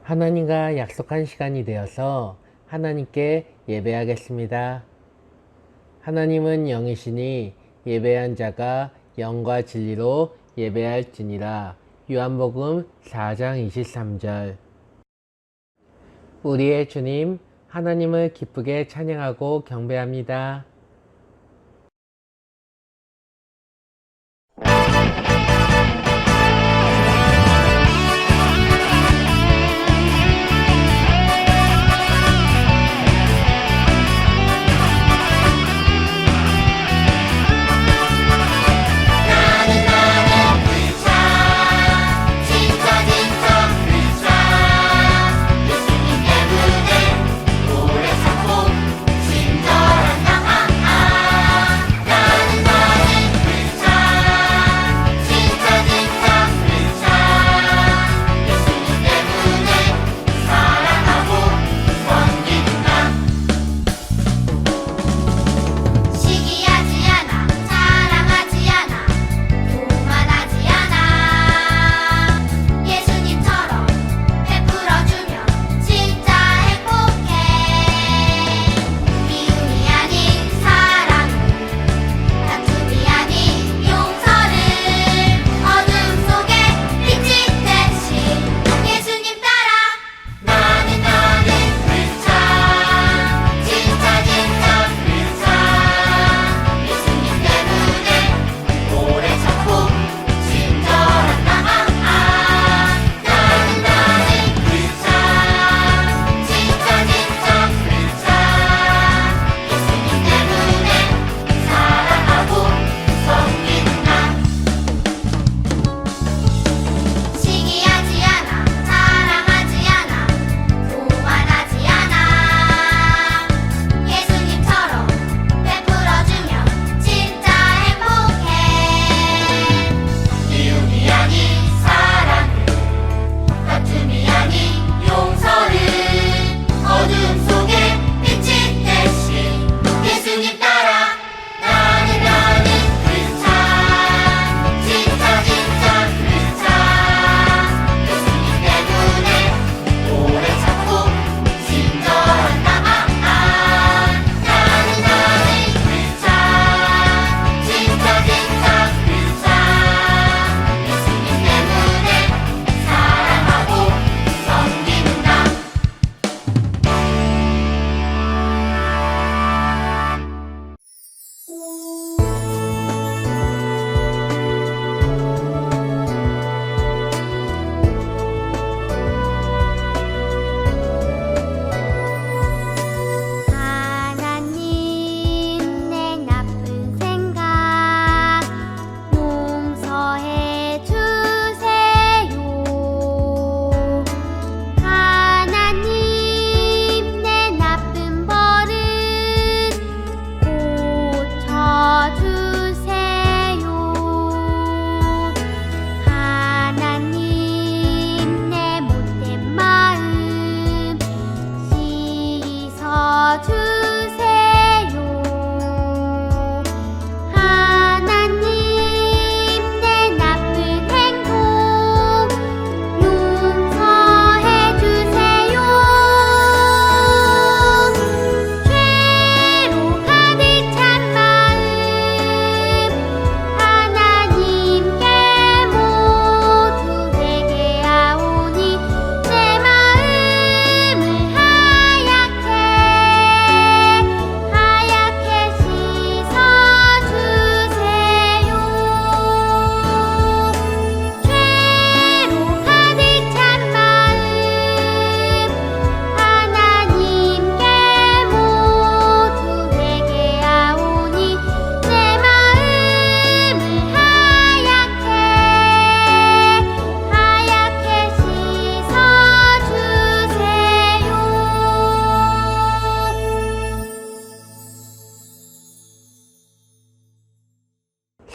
하나님과 약속한 시간이 되어서 하나님께 예배하겠습니다. 하나님은 영이시니 예배한 자가 영과 진리로 예배할지니라. 요한복음 4장 23절. 우리의 주님 하나님을 기쁘게 찬양하고 경배합니다.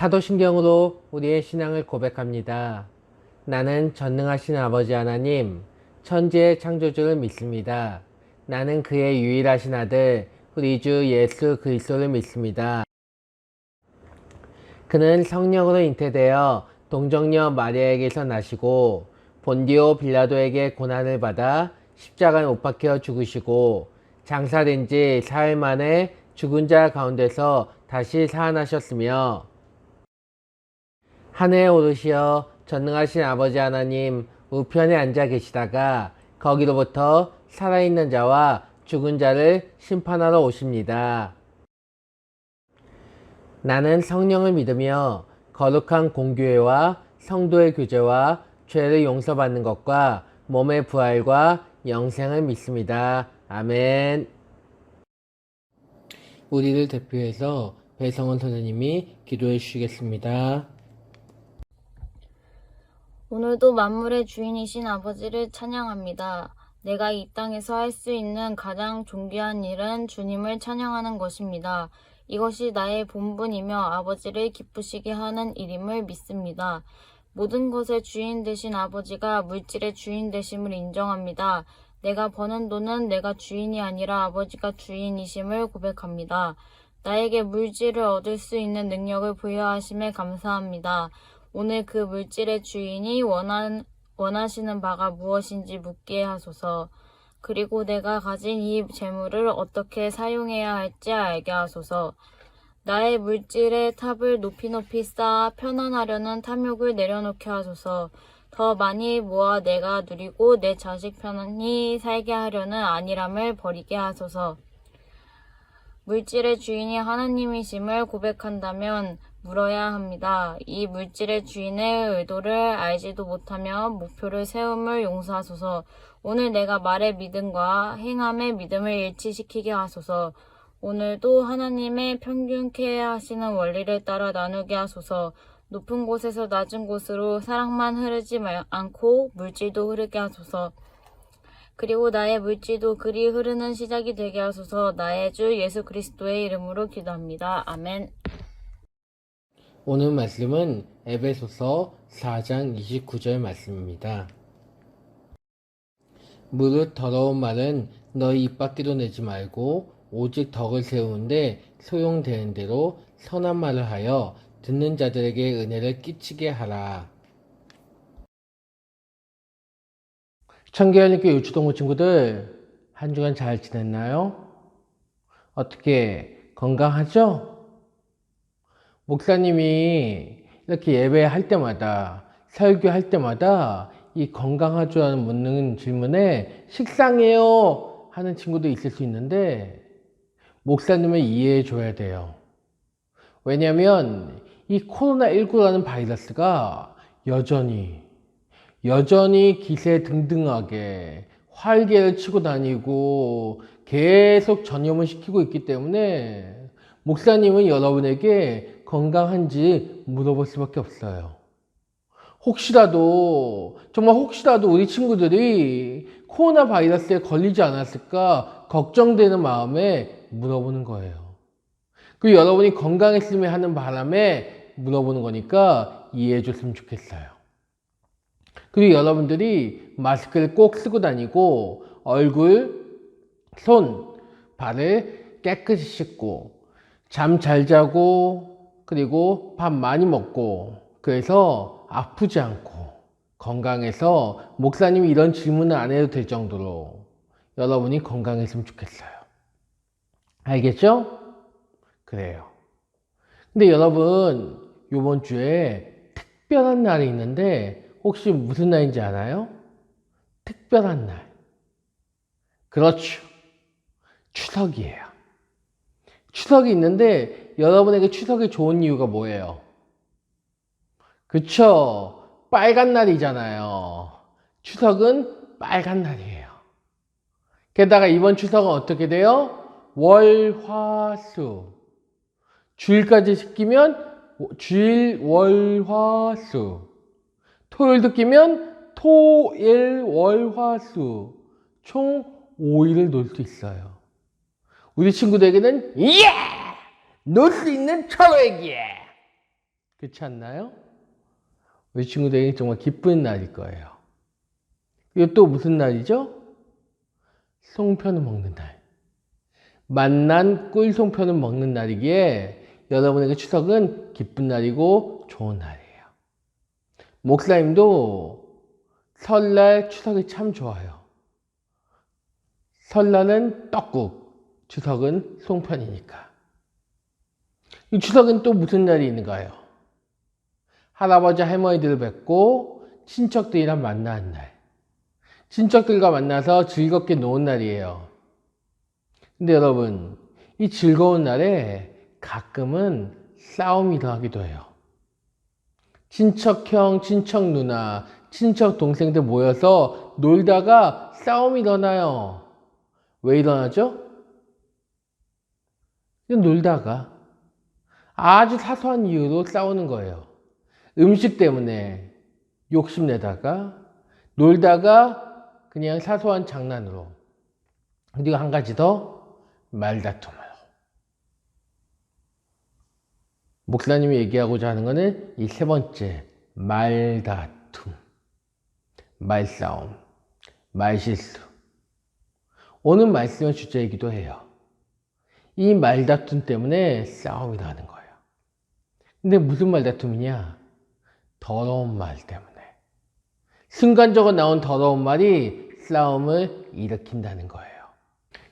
사도신경으로 우리의 신앙을 고백합니다. 나는 전능하신 아버지 하나님, 천지의 창조주를 믿습니다. 나는 그의 유일하신 아들, 우리 주 예수 그리스도를 믿습니다. 그는 성령으로 잉태되어 동정녀 마리아에게서 나시고 본디오 빌라도에게 고난을 받아 십자가에 못 박혀 죽으시고 장사된 지 사흘 만에 죽은 자 가운데서 다시 살아나셨으며 하늘에 오르시어 전능하신 아버지 하나님 우편에 앉아 계시다가 거기로부터 살아있는 자와 죽은 자를 심판하러 오십니다. 나는 성령을 믿으며 거룩한 공교회와 성도의 교제와 죄를 용서받는 것과 몸의 부활과 영생을 믿습니다. 아멘. 우리를 대표해서 배성원 선생님이 기도해 주시겠습니다. 오늘도 만물의 주인이신 아버지를 찬양합니다. 내가 이 땅에서 할 수 있는 가장 존귀한 일은 주님을 찬양하는 것입니다. 이것이 나의 본분이며 아버지를 기쁘시게 하는 일임을 믿습니다. 모든 것의 주인 되신 아버지가 물질의 주인 되심을 인정합니다. 내가 버는 돈은 내가 주인이 아니라 아버지가 주인이심을 고백합니다. 나에게 물질을 얻을 수 있는 능력을 부여하심에 감사합니다. 오늘 그 물질의 주인이 원하시는 바가 무엇인지 묻게 하소서. 그리고 내가 가진 이 재물을 어떻게 사용해야 할지 알게 하소서. 나의 물질의 탑을 높이 쌓아 편안하려는 탐욕을 내려놓게 하소서. 더 많이 모아 내가 누리고 내 자식 편안히 살게 하려는 안일함을 버리게 하소서. 물질의 주인이 하나님이심을 고백한다면 물어야 합니다. 이 물질의 주인의 의도를 알지도 못하며 목표를 세움을 용서하소서. 오늘 내가 말의 믿음과 행함의 믿음을 일치시키게 하소서. 오늘도 하나님의 평균케 하시는 원리를 따라 나누게 하소서. 높은 곳에서 낮은 곳으로 사랑만 흐르지 않고 물질도 흐르게 하소서. 그리고 나의 물질도 그리 흐르는 시작이 되게 하소서. 나의 주 예수 그리스도의 이름으로 기도합니다. 아멘. 오늘 말씀은 에베소서 4장 29절 말씀입니다. 무릇 더러운 말은 너희 입 밖에도 내지 말고 오직 덕을 세우는데 소용되는 대로 선한 말을 하여 듣는 자들에게 은혜를 끼치게 하라. 청계환님께 유치동무 친구들 한 주간 잘 지냈나요? 어떻게 건강하죠? 목사님이 이렇게 예배할 때마다 설교할 때마다 이 건강하죠라는 묻는 질문에 식상해요 하는 친구도 있을 수 있는데 목사님을 이해해 줘야 돼요. 왜냐하면 이 코로나19라는 바이러스가 여전히 기세등등하게 활개를 치고 다니고 계속 전염을 시키고 있기 때문에 목사님은 여러분에게 건강한지 물어볼 수밖에 없어요. 정말 혹시라도 우리 친구들이 코로나 바이러스에 걸리지 않았을까 걱정되는 마음에 물어보는 거예요. 그리고 여러분이 건강했으면 하는 바람에 물어보는 거니까 이해해 줬으면 좋겠어요. 그리고 여러분들이 마스크를 꼭 쓰고 다니고 얼굴, 손, 발을 깨끗이 씻고 잠 잘 자고 그리고 밥 많이 먹고 그래서 아프지 않고 건강해서 목사님이 이런 질문을 안 해도 될 정도로 여러분이 건강했으면 좋겠어요. 알겠죠? 그래요. 근데 여러분 이번 주에 특별한 날이 있는데 혹시 무슨 날인지 알아요? 특별한 날. 그렇죠. 추석이에요. 추석이 있는데 여러분에게 추석이 좋은 이유가 뭐예요? 그쵸? 빨간 날이잖아요. 추석은 빨간 날이에요. 게다가 이번 추석은 어떻게 돼요? 월, 화, 수. 주일까지 시키면 주일, 월, 화, 수. 토요일도 끼면 토, 일, 월, 화, 수. 총 5일을 놀 수 있어요. 우리 친구들에게는 예! 놀 수 있는 철회기에 그렇지 않나요? 우리 친구들에게는 정말 기쁜 날일 거예요. 이거 또 무슨 날이죠? 송편을 먹는 날. 만난 꿀 송편을 먹는 날이기에 여러분에게 추석은 기쁜 날이고 좋은 날이에요. 목사님도 설날, 추석이 참 좋아요. 설날은 떡국, 추석은 송편이니까. 이 추석은 또 무슨 날이 있는가요? 할아버지, 할머니들을 뵙고 친척들이랑 만나는 날. 친척들과 만나서 즐겁게 노는 날이에요. 근데 여러분, 이 즐거운 날에 가끔은 싸움이 일어나기도 해요. 친척 형, 친척 누나, 친척 동생들 모여서 놀다가 싸움이 일어나요. 왜 일어나죠? 그냥 놀다가 아주 사소한 이유로 싸우는 거예요. 음식 때문에 욕심내다가 놀다가 그냥 사소한 장난으로. 그리고 한 가지 더, 말다툼으로. 목사님이 얘기하고자 하는 거는 이 세 번째, 말다툼, 말싸움, 말실수. 오늘 말씀의 주제이기도 해요. 이 말다툼 때문에 싸움이 나는 거예요. 근데 무슨 말다툼이냐? 더러운 말 때문에. 순간적으로 나온 더러운 말이 싸움을 일으킨다는 거예요.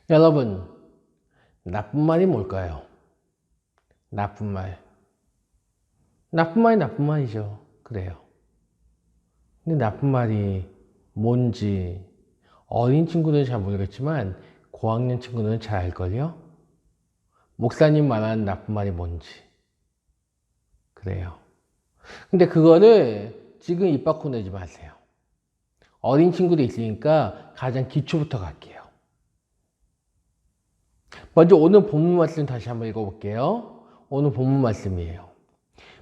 여러분, 나쁜 말이 뭘까요? 나쁜 말. 나쁜 말이 나쁜 말이죠. 그래요. 근데 나쁜 말이 뭔지 어린 친구들은 잘 모르겠지만 고학년 친구들은 잘 알걸요? 목사님 말하는 나쁜 말이 뭔지. 그래요. 근데 그거를 지금 입 밖으로 내지 마세요. 어린 친구도 있으니까 가장 기초부터 갈게요. 먼저 오늘 본문 말씀 다시 한번 읽어볼게요. 오늘 본문 말씀이에요.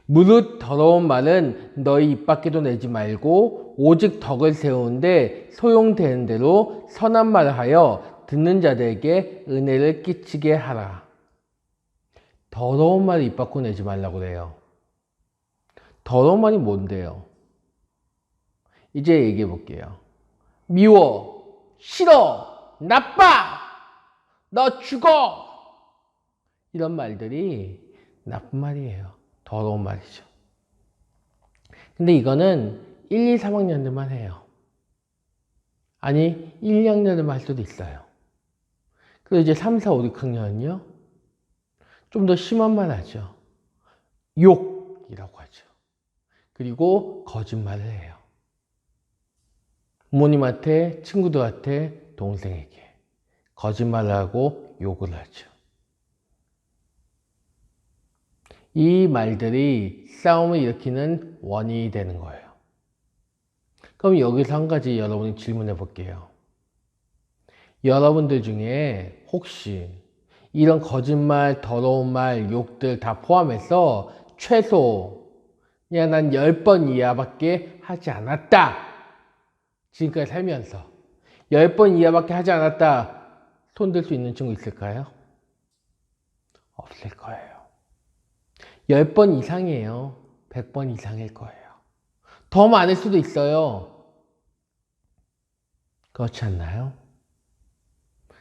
무릇 더러운 말은 너희 입 밖에도 내지 말고 오직 덕을 세우는데 소용되는 대로 선한 말을 하여 듣는 자들에게 은혜를 끼치게 하라. 더러운 말을 입 밖으로 내지 말라고 그래요. 더러운 말이 뭔데요? 이제 얘기해 볼게요. 미워, 싫어, 나빠, 너 죽어. 이런 말들이 나쁜 말이에요. 더러운 말이죠. 근데 이거는 1, 2, 3학년들만 해요. 아니, 1, 2학년들만 할 수도 있어요. 그리고 이제 3, 4, 5, 6학년은요, 좀 더 심한 말 하죠. 욕이라고 하죠. 그리고 거짓말을 해요. 부모님한테, 친구들한테, 동생에게 거짓말을 하고 욕을 하죠. 이 말들이 싸움을 일으키는 원인이 되는 거예요. 그럼 여기서 한 가지 여러분이 질문해 볼게요. 여러분들 중에 혹시 이런 거짓말, 더러운 말, 욕들 다 포함해서 최소 그냥 난 10번 이하밖에 하지 않았다. 지금까지 살면서 10번 이하밖에 하지 않았다. 손들 수 있는 친구 있을까요? 없을 거예요. 10번 이상이에요. 100번 이상일 거예요. 더 많을 수도 있어요. 그렇지 않나요?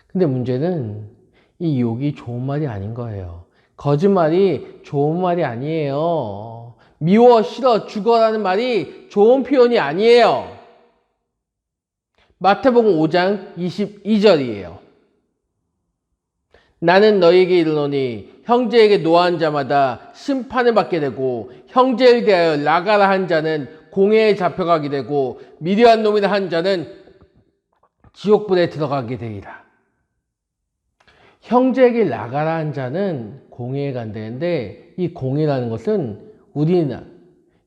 근데 문제는 이 욕이 좋은 말이 아닌 거예요. 거짓말이 좋은 말이 아니에요. 미워, 싫어, 죽어라는 말이 좋은 표현이 아니에요. 마태복음 5장 22절이에요. 나는 너희에게 이르노니 형제에게 노한 자마다 심판을 받게 되고 형제에 대하여 나가라 한 자는 공회에 잡혀가게 되고 미련한 놈이라 한 자는 지옥불에 들어가게 되리라. 형제에게 나가라 한 자는 공회에 간다는데 이 공회라는 것은 우리나라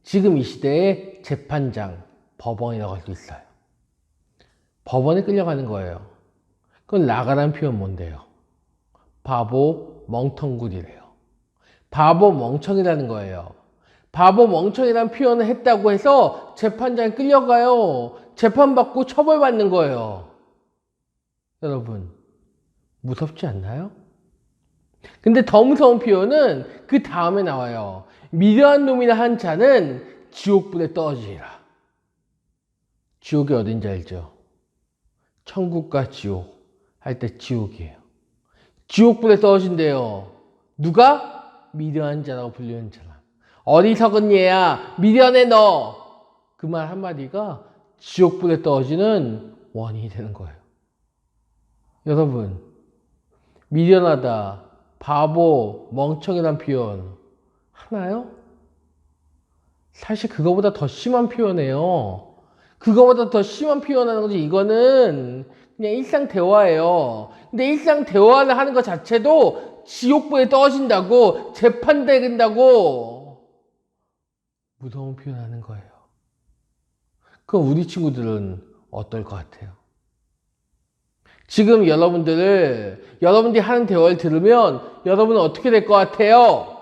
지금 이 시대의 재판장, 법원이라고 할 수 있어요. 법원에 끌려가는 거예요. 그건 나가라는 표현 뭔데요? 바보, 멍텅구리래요. 바보, 멍청이라는 거예요. 바보, 멍청이라는 표현을 했다고 해서 재판장에 끌려가요. 재판받고 처벌받는 거예요. 여러분, 무섭지 않나요? 근데 더 무서운 표현은 그 다음에 나와요. 미련한 놈이라 한 자는 지옥불에 떨어지리라. 지옥이 어딘지 알죠? 천국과 지옥 할 때 지옥이에요. 지옥불에 떨어진대요. 누가? 미련한 자라고 불리는 사람. 어리석은 얘야, 미련해 너. 그 말 한마디가 지옥불에 떨어지는 원인이 되는 거예요. 여러분, 미련하다, 바보, 멍청이란 표현 하나요? 사실 그거보다 더 심한 표현이에요. 그거보다 더 심한 표현하는 거지. 이거는 그냥 일상 대화예요. 근데 일상 대화를 하는 것 자체도 지옥불에 떨어진다고, 재판된다고 무서운 표현하는 거예요. 그럼 우리 친구들은 어떨 것 같아요? 지금 여러분들이 하는 대화를 들으면 여러분은 어떻게 될 것 같아요?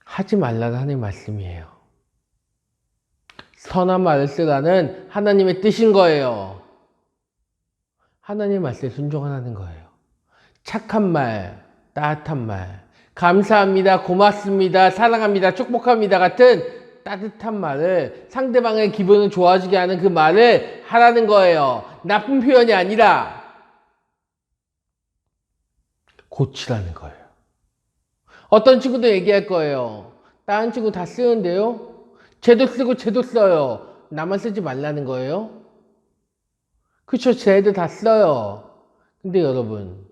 하지 말라는 하나님의 말씀이에요. 선한 말을 쓰라는 하나님의 뜻인 거예요. 하나님의 말씀에 순종하는 거예요. 착한 말, 따뜻한 말, 감사합니다, 고맙습니다, 사랑합니다, 축복합니다 같은 따뜻한 말을, 상대방의 기분을 좋아지게 하는 그 말을 하라는 거예요. 나쁜 표현이 아니라 고치라는 거예요. 어떤 친구도 얘기할 거예요. 다른 친구 다 쓰는데요? 쟤도 쓰고 쟤도 써요. 나만 쓰지 말라는 거예요? 그쵸, 쟤들 다 써요. 근데 여러분,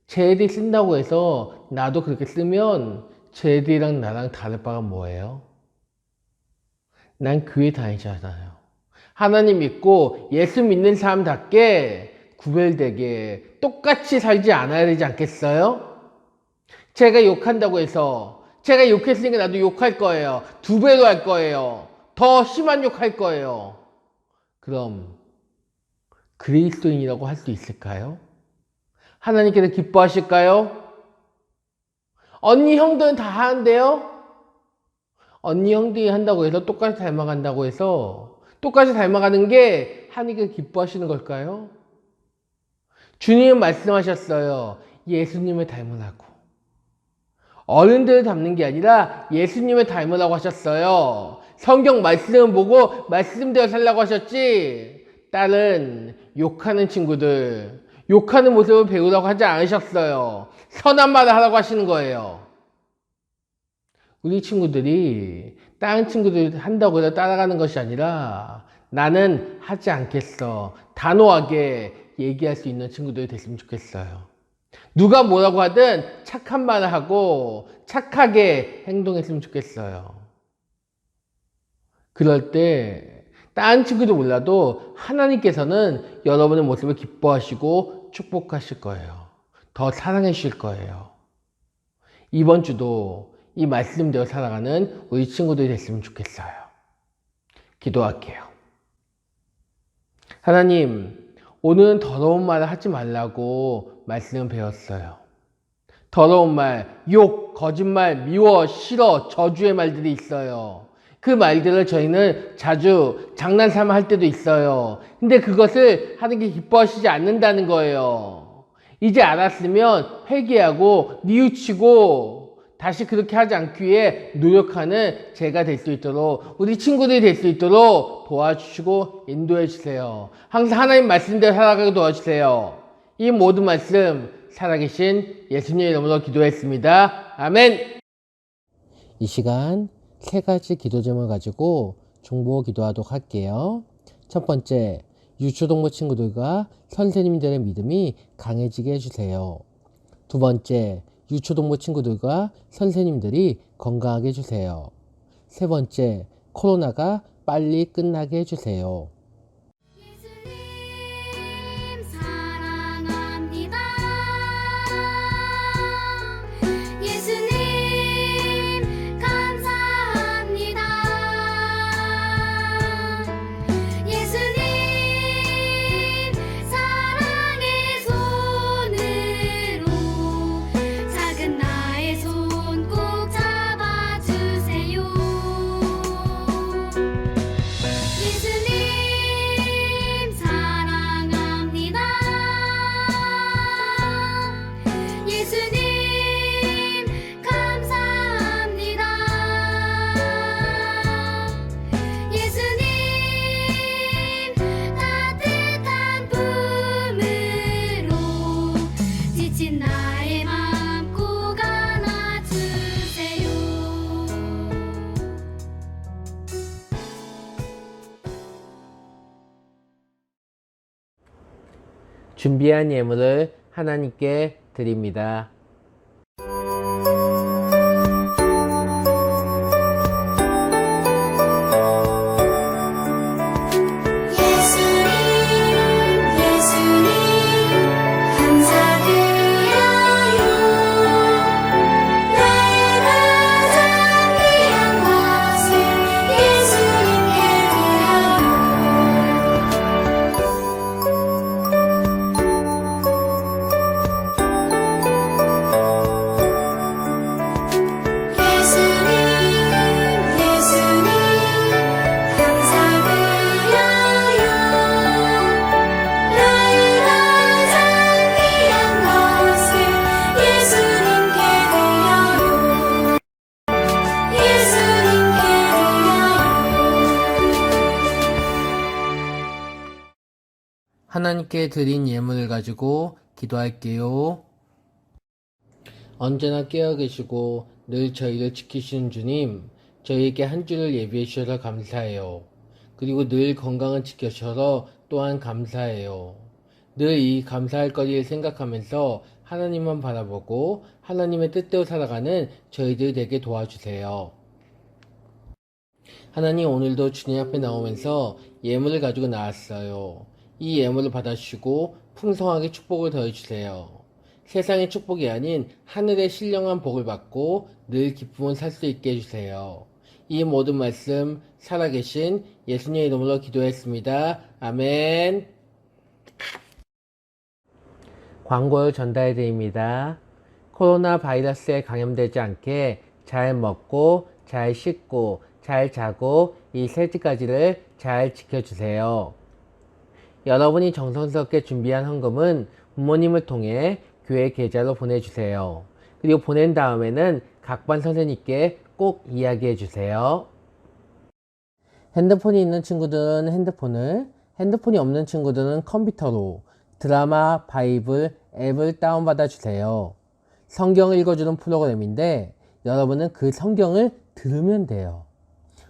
쟤들이 쓴다고 해서 나도 그렇게 쓰면 쟤들이랑 나랑 다를 바가 뭐예요? 난 교회 다니잖아요. 하나님 믿고 예수 믿는 사람답게 구별되게 똑같이 살지 않아야 되지 않겠어요? 제가 욕한다고 해서 제가 욕했으니까 나도 욕할 거예요. 2배로 할 거예요. 더 심한 욕할 거예요. 그럼 그리스도인이라고 할 수 있을까요? 하나님께서 기뻐하실까요? 언니 형들은 다 하는데요? 언니 형들이 한다고 해서 똑같이 닮아간다고 해서 똑같이 닮아가는 게 하나님께서 기뻐하시는 걸까요? 주님은 말씀하셨어요. 예수님을 닮으라고. 어른들을 닮는 게 아니라 예수님을 닮으라고 하셨어요. 성경 말씀 보고 말씀대로 살라고 하셨지, 다른 욕하는 친구들, 욕하는 모습을 배우라고 하지 않으셨어요. 선한 말을 하라고 하시는 거예요. 우리 친구들이 다른 친구들이 한다고 해서 따라가는 것이 아니라 나는 하지 않겠어, 단호하게 얘기할 수 있는 친구들이 됐으면 좋겠어요. 누가 뭐라고 하든 착한 말을 하고 착하게 행동했으면 좋겠어요. 그럴 때 다른 친구도 몰라도 하나님께서는 여러분의 모습을 기뻐하시고 축복하실 거예요. 더 사랑해 주실 거예요. 이번 주도 이 말씀대로 살아가는 우리 친구들이 됐으면 좋겠어요. 기도할게요. 하나님, 오늘은 더러운 말을 하지 말라고 말씀을 배웠어요. 더러운 말, 욕, 거짓말, 미워, 싫어, 저주의 말들이 있어요. 그 말들을 저희는 자주 장난삼아 할 때도 있어요. 근데 그것을 하나님께 기뻐하시지 않는다는 거예요. 이제 알았으면 회개하고 뉘우치고 다시 그렇게 하지 않기 위해 노력하는 제가 될 수 있도록, 우리 친구들이 될 수 있도록 도와주시고 인도해 주세요. 항상 하나님 말씀대로 살아가게 도와주세요. 이 모든 말씀 살아계신 예수님의 이름으로 기도했습니다. 아멘. 이 시간 3가지 기도 제목을 가지고 중보 기도하도록 할게요. 첫 번째, 유초동부 친구들과 선생님들의 믿음이 강해지게 해주세요. 두 번째, 유초동부 친구들과 선생님들이 건강하게 해주세요. 세 번째, 코로나가 빨리 끝나게 해주세요. 예수님 사랑합니다. 예수님 감사합니다. 예수님 사랑의 손으로 작은 나의 손 꼭 잡아주세요. 예수님 준비한 예물을 하나님께 드립니다. 예수님 감사드려요. 나의 가장 귀한 것을 예수님께 드려요. 예수님 감사드려요. 나의 가장 귀한 것을 예수님께 드려요. 예수님께 드려요. 하나님께 드린 예물을 가지고 기도할게요. 언제나 깨어 계시고 늘 저희를 지키시는 주님, 저희에게 한 주를 예비해 주셔서 감사해요. 그리고 늘 건강을 지켜주셔서 또한 감사해요. 늘 이 감사할 거리를 생각하면서 하나님만 바라보고 하나님의 뜻대로 살아가는 저희들 되게 도와주세요. 하나님, 오늘도 주님 앞에 나오면서 예물을 가지고 나왔어요. 이 예물을 받아주시고 풍성하게 축복을 더해주세요. 세상의 축복이 아닌 하늘의 신령한 복을 받고 늘 기쁨을 살 수 있게 해주세요. 이 모든 말씀 살아계신 예수님의 이름으로 기도했습니다. 아멘. 광고를 전달해 드립니다. 코로나 바이러스에 감염되지 않게 잘 먹고 잘 씻고 잘 자고 이 세 가지를 잘 지켜주세요. 여러분이 정성스럽게 준비한 헌금은 부모님을 통해 교회 계좌로 보내주세요. 그리고 보낸 다음에는 각반 선생님께 꼭 이야기해 주세요. 핸드폰이 있는 친구들은 핸드폰을, 핸드폰이 없는 친구들은 컴퓨터로 드라마 바이블 앱을 다운받아 주세요. 성경을 읽어주는 프로그램인데 여러분은 그 성경을 들으면 돼요.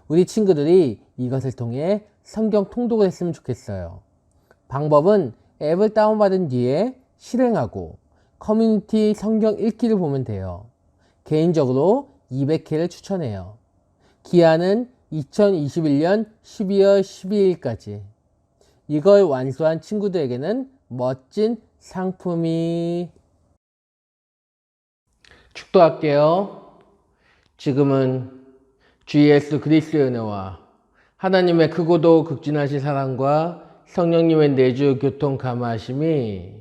우리 친구들이 이것을 통해 성경 통독을 했으면 좋겠어요. 방법은 앱을 다운받은 뒤에 실행하고 커뮤니티 성경 읽기를 보면 돼요. 개인적으로 200회를 추천해요. 기한은 2021년 12월 12일까지. 이걸 완수한 친구들에게는 멋진 상품이. 축도할게요. 지금은 주 예수 그리스도의 은혜와 하나님의 크고도 극진하신 사랑과 성령님의 내주 교통 감화하심이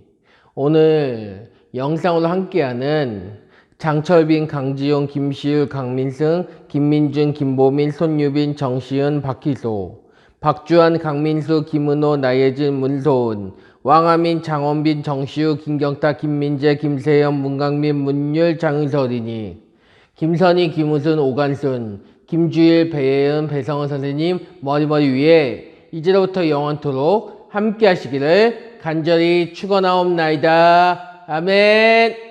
오늘 영상으로 함께하는 장철빈, 강지용, 김시율, 강민승, 김민준, 김보민, 손유빈, 정시은, 박희소, 박주한, 강민수, 김은호, 나예진, 문소은, 왕하민, 장원빈, 정시우, 김경탁, 김민재, 김세현, 문강민, 문율, 장의설이니, 김선희, 김우순, 오간순, 김주일, 배예은, 배성은 선생님 머리머리 위에 이제로부터 영원토록 함께 하시기를 간절히 축원하옵나이다. 아멘.